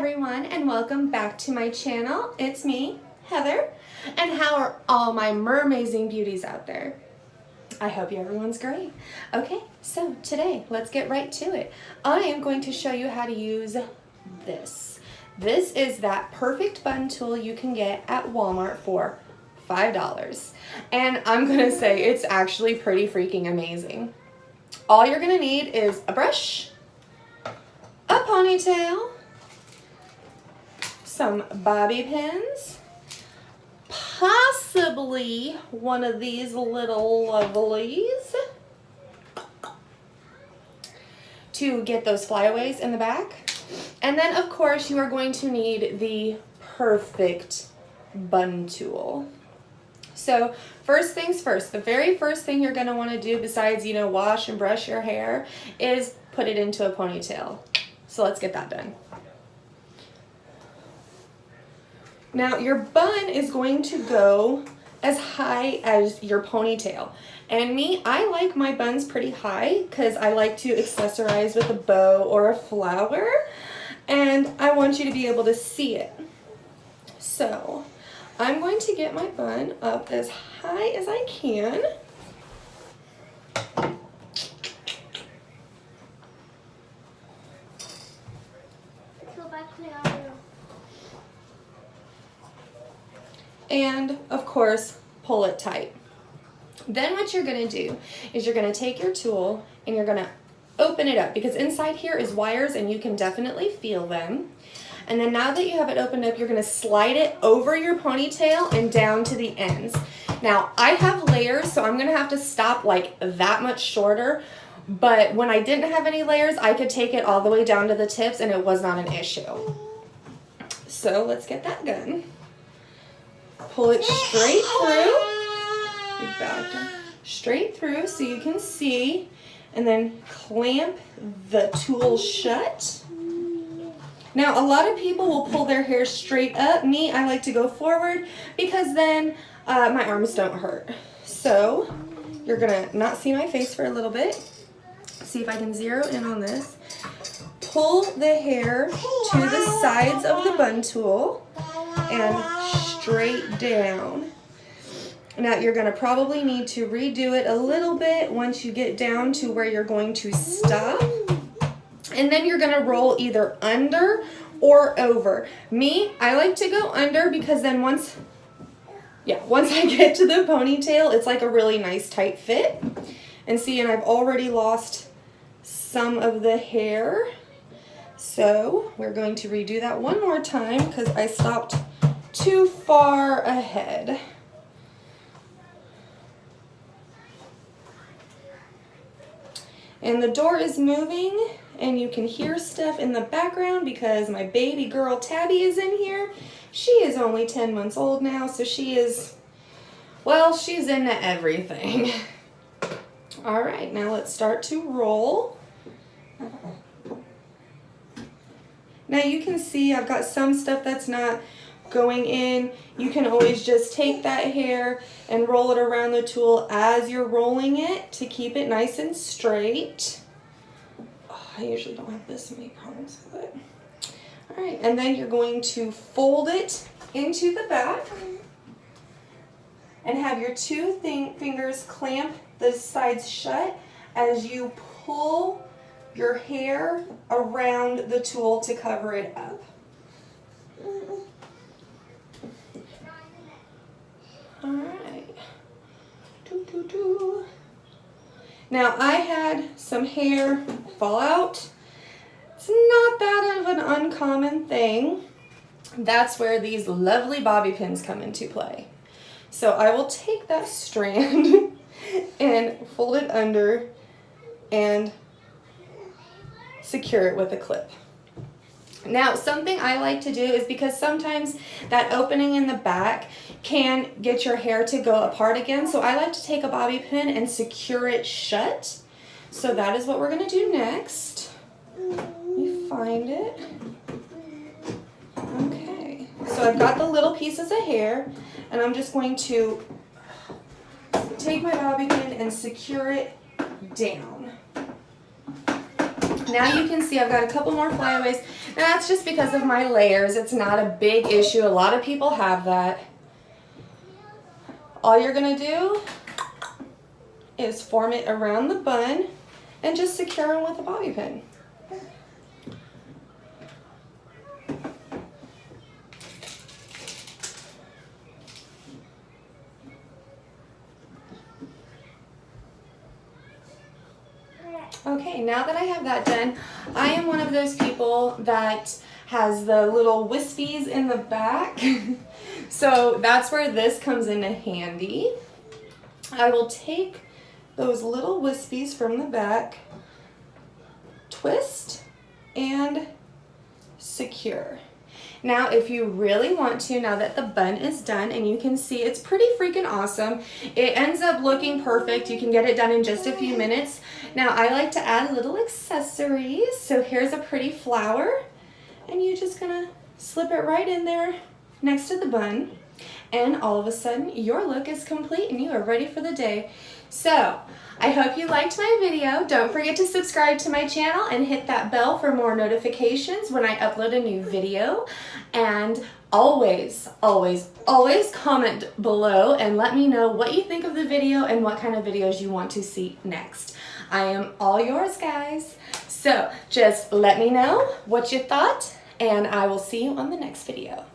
everyone, and welcome back to my channel. It's me, Heather, and how are all my mermazing beauties out there? I hope everyone's great. Okay, so today, let's get right to it. I am going to show you how to use this. This is that perfect bun tool you can get at Walmart for $5. And I'm gonna say it's actually pretty freaking amazing. All you're gonna need is a brush, a ponytail, some bobby pins, possibly one of these little lovelies to get those flyaways in the back. And then of course you are going to need the perfect bun tool. So first things first, the very first thing you're going to want to do besides, wash and brush your hair is put it into a ponytail. So let's get that done. Now your bun is going to go as high as your ponytail. And me, I like my buns pretty high because I like to accessorize with a bow or a flower. And I want you to be able to see it. So I'm going to get my bun up as high as I can. And of course, pull it tight. Then what you're going to do is you're going to take your tool and you're going to open it up because inside here is wires and you can definitely feel them. And then now that you have it opened up, you're going to slide it over your ponytail and down to the ends. Now I have layers, so I'm going to have to stop like that much shorter. But when I didn't have any layers, I could take it all the way down to the tips and it was not an issue. So let's get that done. Pull it straight through, straight through so you can see, and then clamp the tool shut. Now a lot of people will pull their hair straight up. Me, I like to go forward because then my arms don't hurt. So you're gonna not see my face for a little bit. See if I can zero in on this. Pull the hair to the sides of the bun tool and straight down. Now you're going to probably need to redo it a little bit once you get down to where you're going to stop. And then you're going to roll either under or over. Me, I like to go under because then once I get to the ponytail, it's like a really nice tight fit. And see, and I've already lost some of the hair. So we're going to redo that one more time because I stopped too far ahead. And the door is moving and you can hear stuff in the background because my baby girl Tabby is in here. She is only 10 months old now, so she's into everything. All right, now let's start to roll. Now you can see I've got some stuff that's not going in. You can always just take that hair and roll it around the tool as you're rolling it to keep it nice and straight. Oh, I usually don't have this many problems with it. All right, and then you're going to fold it into the back and have your two fingers clamp the sides shut as you pull your hair around the tool to cover it up. All right. Now I had some hair fall out. It's not that of an uncommon thing. That's where these lovely bobby pins come into play. So I will take that strand and fold it under and secure it with a clip. Now, something I like to do is because sometimes that opening in the back can get your hair to go apart again. So I like to take a bobby pin and secure it shut. So that is what we're going to do next. Let me find it. Okay. So I've got the little pieces of hair and I'm just going to take my bobby pin and secure it down. Now you can see I've got a couple more flyaways. Now that's just because of my layers. It's not a big issue. A lot of people have that. All you're gonna do is form it around the bun and just secure them with a bobby pin. Okay, now that I have that done, I am one of those people that has the little wispies in the back. So that's where this comes into handy. I will take those little wispies from the back, twist, and secure. Now, if you really want to, now that the bun is done, and you can see it's pretty freaking awesome, it ends up looking perfect. You can get it done in just a few minutes. Now, I like to add little accessories. So here's a pretty flower, and you're just gonna slip it right in there next to the bun, and all of a sudden, your look is complete and you are ready for the day. So, I hope you liked my video. Don't forget to subscribe to my channel and hit that bell for more notifications when I upload a new video. And always, always, always comment below and let me know what you think of the video and what kind of videos you want to see next. I am all yours, guys. So just let me know what you thought, and I will see you on the next video.